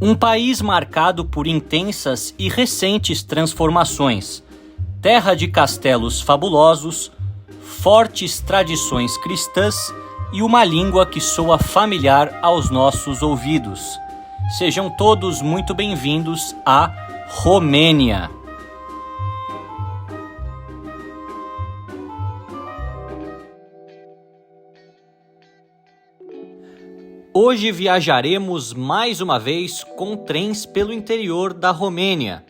Um país marcado por intensas e recentes transformações, terra de castelos fabulosos, fortes tradições cristãs e uma língua que soa familiar aos nossos ouvidos. Sejam todos muito bem-vindos à Romênia. Hoje viajaremos mais uma vez com trens pelo interior da Romênia.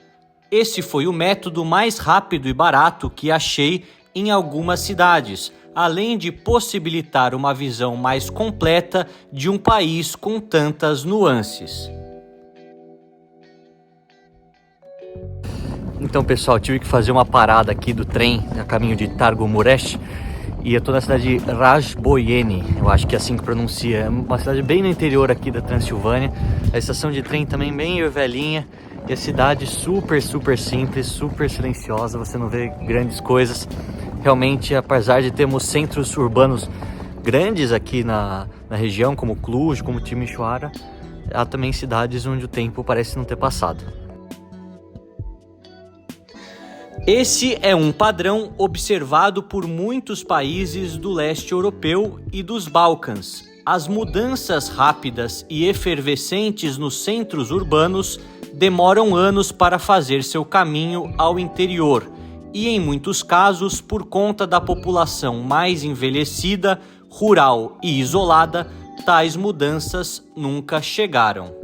Esse foi o método mais rápido e barato que achei em algumas cidades, além de possibilitar uma visão mais completa de um país com tantas nuances. Então, pessoal, tive que fazer uma parada aqui do trem a caminho de Târgu Mureș. E eu tô na cidade de Rajboieni, eu acho que é assim que pronuncia. É uma cidade bem no interior aqui da Transilvânia. A estação de trem também bem velhinha. E a cidade super simples, super silenciosa. Você não vê grandes coisas. Realmente, apesar de termos centros urbanos grandes aqui na região, como Cluj, como Timișoara, há também cidades onde o tempo parece não ter passado. Esse é um padrão observado por muitos países do leste europeu e dos Balcãs. As mudanças rápidas e efervescentes nos centros urbanos demoram anos para fazer seu caminho ao interior e, em muitos casos, por conta da população mais envelhecida, rural e isolada, tais mudanças nunca chegaram.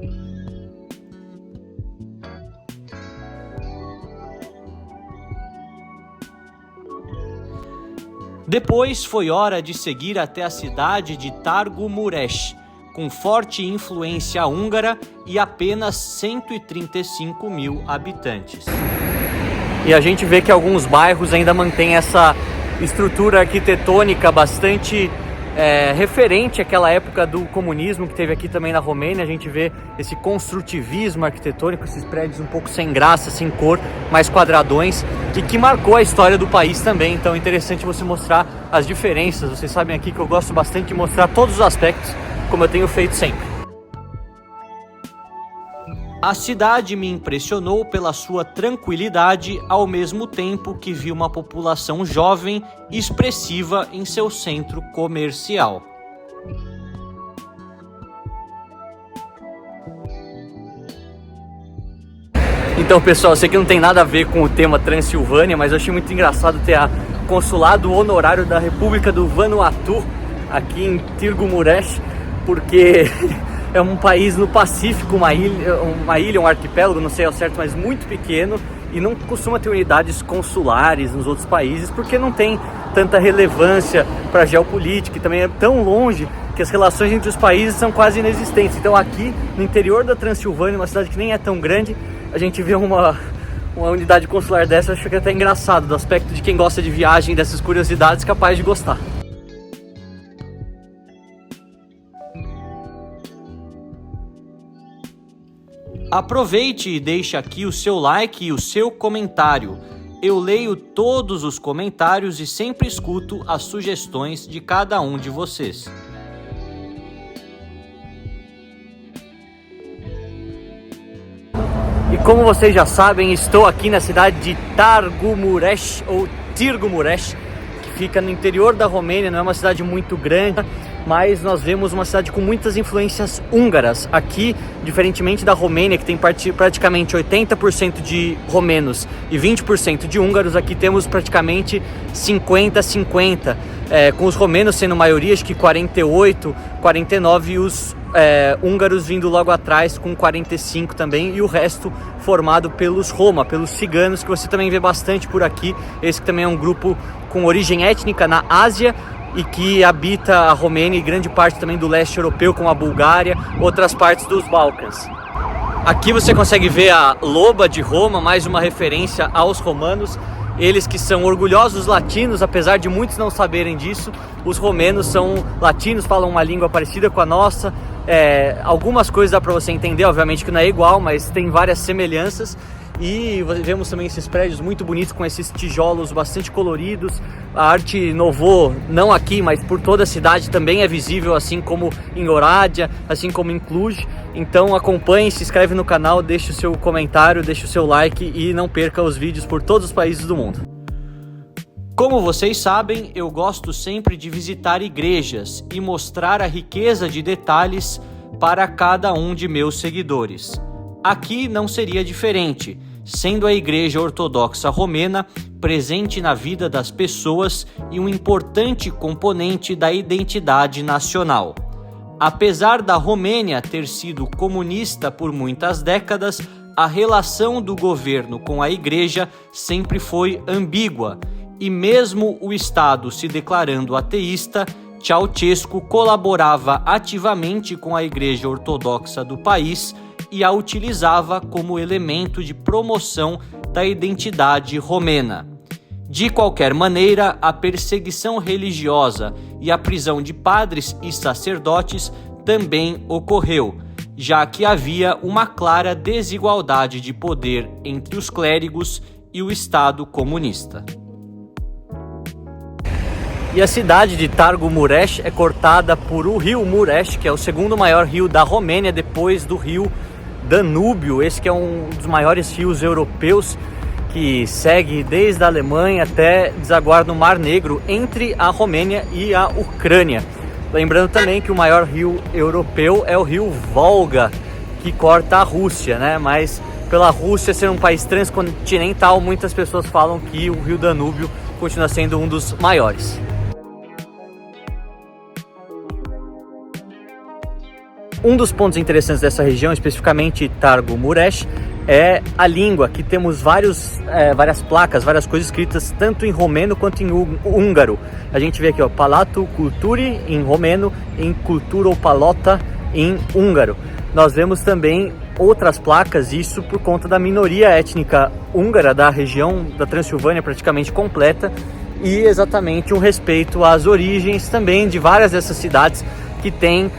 Depois foi hora de seguir até a cidade de Târgu Mureș, com forte influência húngara e apenas 135 mil habitantes. E a gente vê que alguns bairros ainda mantêm essa estrutura arquitetônica bastante referente àquela época do comunismo que teve aqui também na Romênia. A gente vê esse construtivismo arquitetônico, esses prédios um pouco sem graça, sem cor, mais quadradões, e que marcou a história do país também. Então é interessante você mostrar as diferenças. Vocês sabem aqui que eu gosto bastante de mostrar todos os aspectos, como eu tenho feito sempre. A cidade me impressionou pela sua tranquilidade, ao mesmo tempo que vi uma população jovem e expressiva em seu centro comercial. Então, pessoal, eu sei que não tem nada a ver com o tema Transilvânia, mas eu achei muito engraçado ter o consulado honorário da República do Vanuatu aqui em Târgu Mureș, porque é um país no Pacífico, uma ilha, um arquipélago, não sei ao certo, mas muito pequeno, e não costuma ter unidades consulares nos outros países, porque não tem tanta relevância para a geopolítica, e também é tão longe que as relações entre os países são quase inexistentes. Então aqui, no interior da Transilvânia, uma cidade que nem é tão grande, a gente vê uma unidade consular dessa. Acho que é até engraçado, do aspecto de quem gosta de viagem, dessas curiosidades, capaz de gostar. Aproveite e deixe aqui o seu like e o seu comentário. Eu leio todos os comentários e sempre escuto as sugestões de cada um de vocês. E como vocês já sabem, estou aqui na cidade de Târgu Mureș, ou Târgu Mureș, que fica no interior da Romênia. Não é uma cidade muito grande, mas nós vemos uma cidade com muitas influências húngaras. Aqui, diferentemente da Romênia, que tem praticamente 80% de romenos e 20% de húngaros, aqui temos praticamente 50-50, com os romenos sendo maioria, acho que 48, 49, e os húngaros vindo logo atrás com 45 também, e o resto formado pelos Roma, pelos ciganos, que você também vê bastante por aqui. Esse também é um grupo com origem étnica na Ásia e que habita a Romênia e grande parte também do leste europeu, como a Bulgária, outras partes dos Balcãs. Aqui você consegue ver a loba de Roma, mais uma referência aos romanos. Eles que são orgulhosos latinos, apesar de muitos não saberem disso. Os romenos são latinos, falam uma língua parecida com a nossa. Algumas coisas dá para você entender, obviamente que não é igual, mas tem várias semelhanças. e vemos também esses prédios muito bonitos com esses tijolos bastante coloridos. A arte Nouveau, não aqui, mas por toda a cidade também é visível, assim como em Oradea, assim como em Cluj. Então acompanhe, se inscreve no canal, deixe o seu comentário, deixe o seu like e não perca os vídeos por todos os países do mundo. Como vocês sabem, eu gosto sempre de visitar igrejas e mostrar a riqueza de detalhes para cada um de meus seguidores. Aqui não seria diferente, sendo a Igreja Ortodoxa Romena presente na vida das pessoas e um importante componente da identidade nacional. Apesar da Romênia ter sido comunista por muitas décadas, a relação do governo com a Igreja sempre foi ambígua, e mesmo o Estado se declarando ateísta, Ceausescu colaborava ativamente com a Igreja Ortodoxa do país e a utilizava como elemento de promoção da identidade romena. De qualquer maneira, a perseguição religiosa e a prisão de padres e sacerdotes também ocorreu, já que havia uma clara desigualdade de poder entre os clérigos e o Estado comunista. E a cidade de Târgu Mureș é cortada por o rio Mureș, que é o segundo maior rio da Romênia depois do rio Danúbio. Esse que é um dos maiores rios europeus, que segue desde a Alemanha até desaguar no Mar Negro entre a Romênia e a Ucrânia. Lembrando também que o maior rio europeu é o rio Volga, que corta a Rússia, né? Mas pela Rússia ser um país transcontinental, muitas pessoas falam que o rio Danúbio continua sendo um dos maiores. Um dos pontos interessantes dessa região, especificamente Târgu Mureș, é a língua, que temos várias placas, várias coisas escritas tanto em romeno quanto em húngaro. A gente vê aqui, ó, Palatul Culturii em romeno, em Culturul Palota em húngaro. Nós vemos também outras placas, isso por conta da minoria étnica húngara da região da Transilvânia praticamente completa, e exatamente um respeito às origens também de várias dessas cidades que têm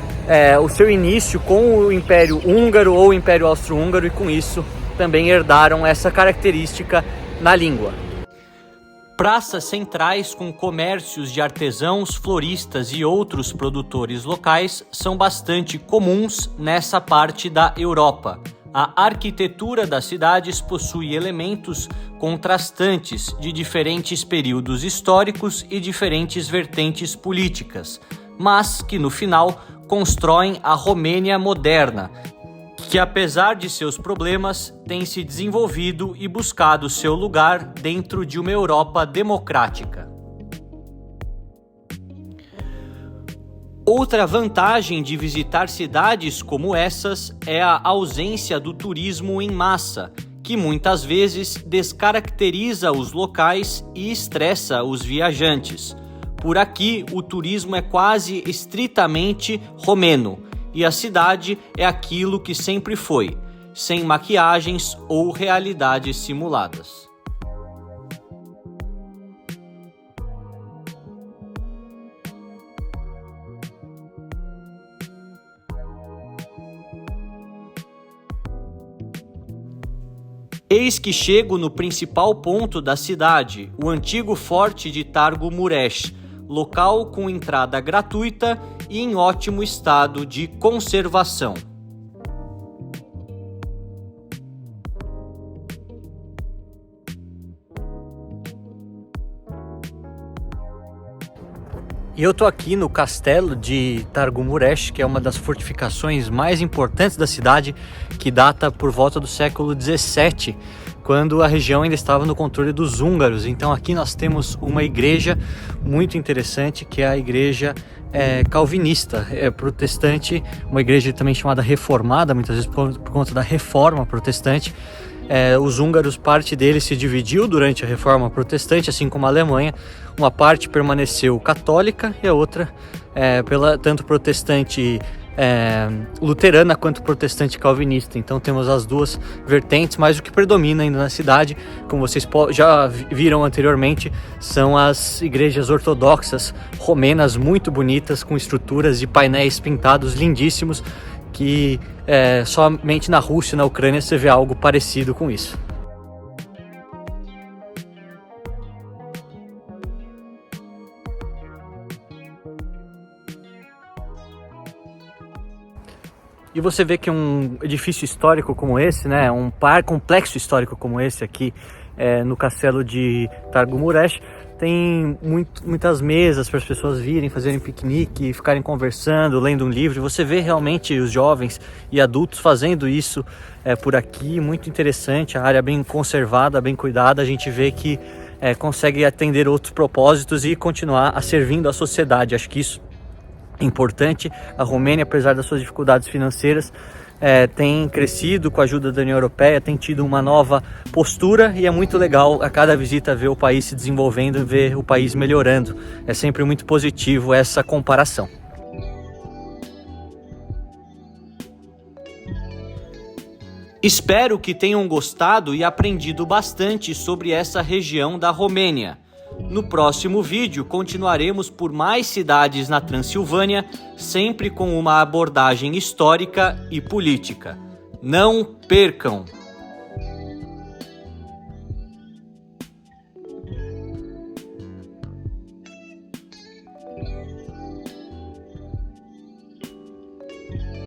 o seu início com o Império Húngaro ou o Império Austro-Húngaro, e com isso também herdaram essa característica na língua. Praças centrais com comércios de artesãos, floristas e outros produtores locais são bastante comuns nessa parte da Europa. A arquitetura das cidades possui elementos contrastantes de diferentes períodos históricos e diferentes vertentes políticas, mas que no final constroem a Romênia moderna, que apesar de seus problemas, tem se desenvolvido e buscado seu lugar dentro de uma Europa democrática. Outra vantagem de visitar cidades como essas é a ausência do turismo em massa, que muitas vezes descaracteriza os locais e estressa os viajantes. Por aqui, o turismo é quase estritamente romeno, e a cidade é aquilo que sempre foi, sem maquiagens ou realidades simuladas. Eis que chego no principal ponto da cidade, o antigo forte de Târgu Mureș, local com entrada gratuita e em ótimo estado de conservação. E eu tô aqui no castelo de Târgu Mureș, que é uma das fortificações mais importantes da cidade, que data por volta do século 17, quando a região ainda estava no controle dos húngaros. Então aqui nós temos uma igreja muito interessante, que é a igreja calvinista, protestante, uma igreja também chamada reformada, muitas vezes por conta da reforma protestante. Os húngaros, parte deles se dividiu durante a reforma protestante, assim como a Alemanha. Uma parte permaneceu católica e a outra tanto protestante luterana quanto protestante calvinista. Então temos as duas vertentes, mas o que predomina ainda na cidade, como vocês já viram anteriormente, são as igrejas ortodoxas romenas muito bonitas, com estruturas e painéis pintados lindíssimos, que somente na Rússia e na Ucrânia você vê algo parecido com isso. E você vê que um edifício histórico como esse, né, um complexo histórico como esse aqui, no castelo de Targu-Mureş, tem muitas mesas para as pessoas virem, fazerem piquenique, ficarem conversando, lendo um livro. Você vê realmente os jovens e adultos fazendo isso por aqui, muito interessante, a área bem conservada, bem cuidada. A gente vê que consegue atender outros propósitos e continuar servindo a sociedade. Acho que isso é importante. A Romênia, apesar das suas dificuldades financeiras, tem crescido com a ajuda da União Europeia, tem tido uma nova postura, e é muito legal a cada visita ver o país se desenvolvendo, ver o país melhorando. É sempre muito positivo essa comparação. Espero que tenham gostado e aprendido bastante sobre essa região da Romênia. No próximo vídeo continuaremos por mais cidades na Transilvânia, sempre com uma abordagem histórica e política. Não percam!